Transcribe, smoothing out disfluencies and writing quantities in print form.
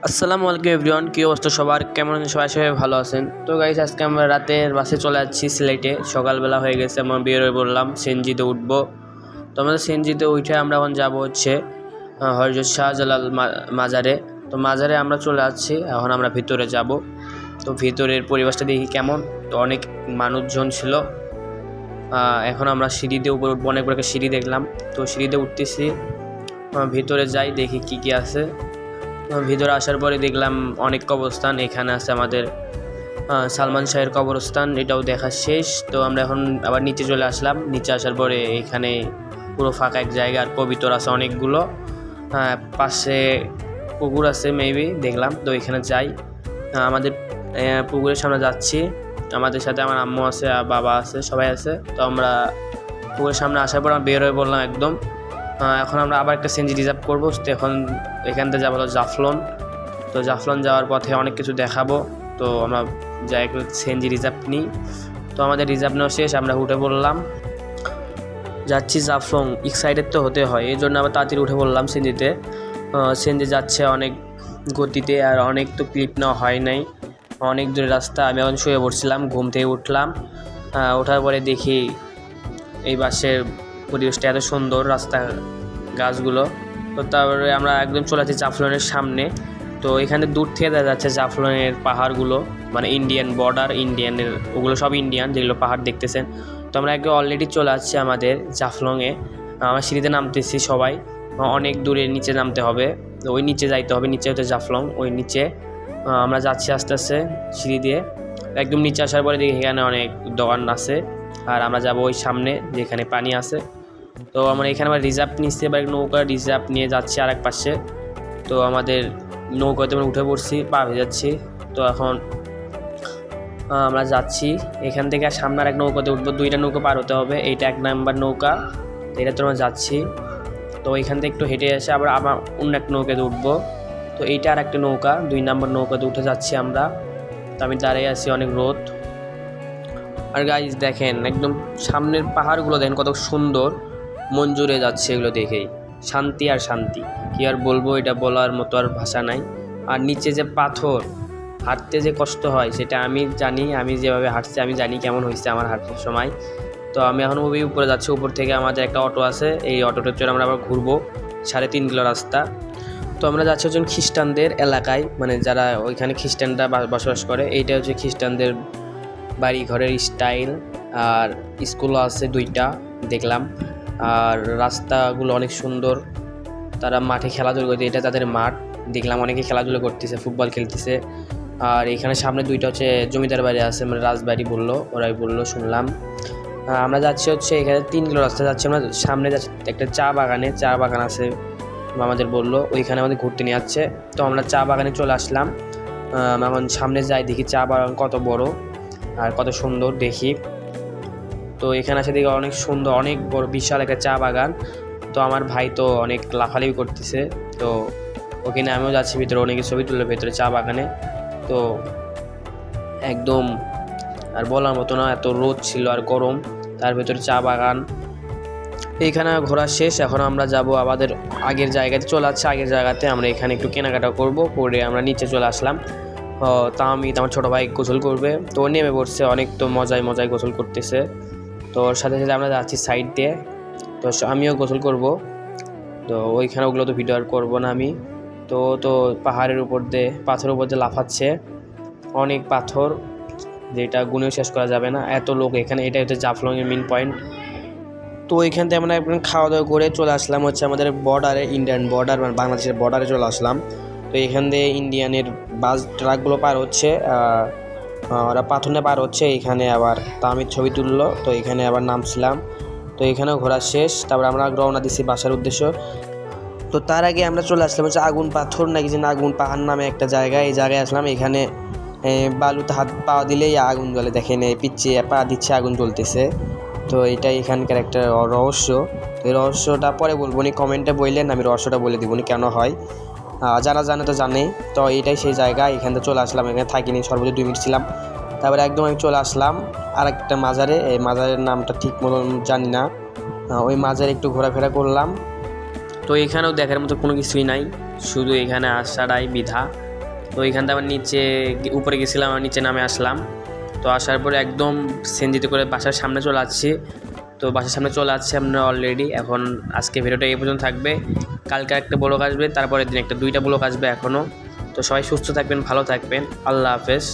আসসালামু আলাইকুম এভরিওয়ান, কী অবস্থা সবার, কেমন আছেন সবাই? সবাই ভালো আছেন তো গাইস, আজকে আমরা রাতের বাসে চলে যাচ্ছি সিলেটে। সকালবেলা হয়ে গেছে, আমরা বের হয়ে পড়লাম, সিএনজিতে উঠবো। তো আমাদের সিএনজিতে উঠে আমরা এখন যাবো হচ্ছে হযরত শাহজালাল মাজারে। তো মাজারে আমরা চলে যাচ্ছি, এখন আমরা ভিতরে যাব। তো ভিতরের পরিবেশটা দেখি কেমন। তো অনেক মানুষজন ছিল। এখন আমরা সিঁড়িতে উপরে উঠবো, অনেক বড় একটা সিঁড়ি দেখলাম। তো সিঁড়িতে উঠতেছি, ভিতরে যাই, দেখি কি কি আছে। ভিতরে আসার পরে দেখলাম অনেক কবরস্থান। এখানে আছে আমাদের সালমান শাহের কবরস্থান, এটাও দেখা শেষ। তো আমরা এখন আবার নিচে চলে আসলাম। নিচে আসার পরে এখানে পুরো ফাঁকা এক জায়গা, আর কবিতর আছে অনেকগুলো। পাশে পুকুর আছে মেবি, দেখলাম। তো এখানে যাই, আমাদের পুকুরের সামনে যাচ্ছি। আমাদের সাথে আমার আম্মু আছে, আর বাবা আছে, সবাই আছে। তো আমরা পুকুরের সামনে আসার পর আমরা বের হয়ে বললাম একদম। এখন আমরা আবার একটা সিএনজি রিজার্ভ করবো। তো এখন এখান থেকে যাবো জাফলং। তো জাফলং যাওয়ার পথে অনেক কিছু দেখাবো। তো আমরা যাই একটু সিএনজি রিজার্ভ নিই। তো আমাদের রিজার্ভ নেওয়া শেষ, আমরা উঠে পড়লাম, যাচ্ছি জাফলং। এক্সাইটেড তো হতে হয়, এই জন্য আবার তাড়াতাড়ি উঠে পড়লাম সিএনজিতে। সিএনজি যাচ্ছে অনেক গতিতে, আর অনেক তো ক্লিপ নেওয়া হয় নাই, অনেক দূরের রাস্তা। আমি এখন শুয়ে পড়ছিলাম, ঘুম থেকে উঠলাম। ওঠার পরে দেখি এই বাসের পরিবেশটা এত সুন্দর, রাস্তা, গাছগুলো। তো তারপরে আমরা একদম চলে যাচ্ছি জাফলংয়ের সামনে। তো এখানে দূর থেকে দেখা যাচ্ছে জাফলংয়ের পাহাড়গুলো, মানে ইন্ডিয়ান বর্ডার, ইন্ডিয়ানের ওগুলো সব ইন্ডিয়ান যেগুলো পাহাড় দেখতেছেন। তো আমরা একদম অলরেডি চলে আসছি আমাদের জাফলংয়ে। আমার সিঁড়িতে নামতেছি সবাই, অনেক দূরে নিচে নামতে হবে। তো ওই নিচে যাইতে হবে, নিচে হচ্ছে জাফলং, ওই নিচে আমরা যাচ্ছি আস্তে আস্তে সিঁড়ি দিয়ে। একদম নিচে আসার পরে দেখি এখানে অনেক দোকান আছে, আর আমরা যাবো ওই সামনে যেখানে পানি আছে। তো আমরা এখানে আবার রিজার্ভ নিচ্ছি, এবার নৌকা রিজার্ভ নিয়ে যাচ্ছি আর এক পাশে। তো আমাদের নৌকাতে আমরা উঠে পড়ছি, পা ভেজাচ্ছি। তো এখন আমরা যাচ্ছি এখান থেকে, আর সামনে আর এক নৌকাতে উঠবো। দুইটা নৌকা পার হতে হবে, এইটা 1 নাম্বার নৌকা, এটা তো আমরা যাচ্ছি। তো এখান থেকে একটু হেঁটে এসে আবার অন্য এক নৌকাতে উঠবো। তো এইটা আর একটা নৌকা, 2 নাম্বার নৌকাতে উঠে যাচ্ছি আমরা। তো আমি দাঁড়িয়ে আছি, অনেক রোদ। আর গাইজ দেখেন, একদম সামনের পাহাড়গুলো দেখেন কত সুন্দর, মন জুড়ে যাচ্ছে এগুলো দেখেই। শান্তি আর শান্তি, কি আর বলবো, এটা বলার মতো আর ভাষা নাই। আর নিচে যে পাথর, হাঁটতে যে কষ্ট হয় সেটা আমি জানি। আমি যেভাবে হাঁটছি আমি জানি কেমন হয়েছে আমার হাঁটার সময়। তো আমি এখন ওই উপরে যাচ্ছি, উপর থেকে আমাদের একটা অটো আছে, এই অটোটা চড়ে আমরা আবার ঘুরবো 3.5 কিলো রাস্তা। তো আমরা যাচ্ছি হচ্ছে খ্রিস্টানদের এলাকায়, মানে যারা ওইখানে খ্রিস্টানরা বসবাস করে। এইটা হচ্ছে খ্রিস্টানদের বাড়ি ঘরের স্টাইল, আর স্কুলও আছে 2টা দেখলাম। আর রাস্তাগুলো অনেক সুন্দর, তারা মাঠে খেলাধুলো করতে, এটা তাদের মাঠ দেখলাম। অনেকে খেলাধুলো করতেছে, ফুটবল খেলতেছে। আর এখানে সামনে 2টা হচ্ছে জমিদার বাড়ি আছে, মানে রাজবাড়ি বললো, ওরাই বললো, শুনলাম। আমরা যাচ্ছি হচ্ছে এখানে 3 কিলো রাস্তা যাচ্ছি আমরা। সামনে যাচ্ছি একটা চা বাগানে, চা বাগান আছে আমাদের বললো, ওইখানে আমাদের ঘুরতে নিয়ে যাচ্ছে। তো আমরা চা বাগানে চলে আসলাম। এখন সামনে যাই, দেখি চা বাগান কত বড় আর কত সুন্দর দেখি। তো এখানে আসে দেখি অনেক সুন্দর, অনেক বড় বিশাল একটা চা বাগান। তো আমার ভাই তো অনেক লাফালাফি করতেছে, তো ওখানে আমিও যাচ্ছি ভিতরে, অনেকে ছবি তুললো ভেতরে চা বাগানে। তো একদম আর বলার মতো না, এত রোদ ছিল আর গরম, তার ভেতরে চা বাগান। এইখানে ঘোরা শেষ, এখন আমরা যাব আমাদের আগের জায়গাতে, চলে আসছে আগের জায়গাতে। আমরা এখানে একটু কেনাকাটা করব, করে আমরা নিচে চলে আসলাম। তা আমি আমার ছোটো ভাই গোসল করবে, তো ও নেমে পড়ছে, অনেক তো মজায় মজায় গোসল করতেছে। তো ওর সাথে সাথে আমরা যাচ্ছি সাইড দিয়ে। তো আমিও গোসল করব। তো ওইখানে ওগুলো তো ভিডিও আর করবো না আমি। তো পাহাড়ের উপর দিয়ে, পাথরের উপর দিয়ে লাফাচ্ছে, অনেক পাথর, যেটা গুনেও শেষ করা যাবে না, এত লোক এখানে। এটা হচ্ছে জাফলংয়ের মেন পয়েন্ট। তো ওইখান থেকে আমরা একদম খাওয়া দাওয়া করে চলে আসলাম হচ্ছে আমাদের বর্ডারে, ইন্ডিয়ান বর্ডার, মানে বাংলাদেশের বর্ডারে চলে আসলাম। তো এখান দিয়ে ইন্ডিয়ানের বাস ট্রাকগুলো পার হচ্ছে, ওরা পাথনে পার হচ্ছে এখানে। আবার তা আমি ছবি তুললো, তো এখানে আবার নামছিলাম। তো এখানেও ঘোরা শেষ, তারপর আমরা রওনা দিচ্ছি বাসার উদ্দেশ্য। তো তার আগে আমরা চলে আসলাম হচ্ছে আগুন পাথর নাকি যেন আগুন পাহাড় নামে একটা জায়গায়। এই জায়গায় আসলাম, এখানে বালুতে হাত পা দিলেই আগুন জ্বলে, দেখেন পিছিয়ে পা দিচ্ছে, আগুন জ্বলতেছে। তো এটাই এখানকার একটা রহস্য। এই রহস্যটা পরে বলবো নি, কমেন্টে বললেন, আমি রহস্যটা বলে দিব নি কেন হয়। যারা জানে তো জানে। তো এটাই সেই জায়গা, এখান থেকে চলে আসলাম, এখানে থাকিনি, সর্বোচ্চ 2 মিনিট ছিলাম। তারপরে একদম আমি চলে আসলাম আর একটা মাজারে। এই মাজারের নামটা ঠিক মতন জানি না, ওই মাজারে একটু ঘোরাফেরা করলাম। তো এখানেও দেখার মতো কোনো কিছুই নাই, শুধু এখানে আসাটাই বিধা। তো ওইখান থেকে আবার উপরে গেছিলাম, আর নিচে নামে আসলাম। তো আসার পরে একদম সিএনজিতে করে বাসার সামনে চলে আসছি। তো বাসার সামনে চলে আসছি আমরা অলরেডি। এখন আজকে ভিডিওটা এই পর্যন্ত থাকবে। কালকে একটা ব্লগ আসবে, তারপরের দিন একটা 2টা ব্লগ আসবে এখনও। তো সবাই সুস্থ থাকবেন, ভালো থাকবেন, আল্লাহ হাফেজ।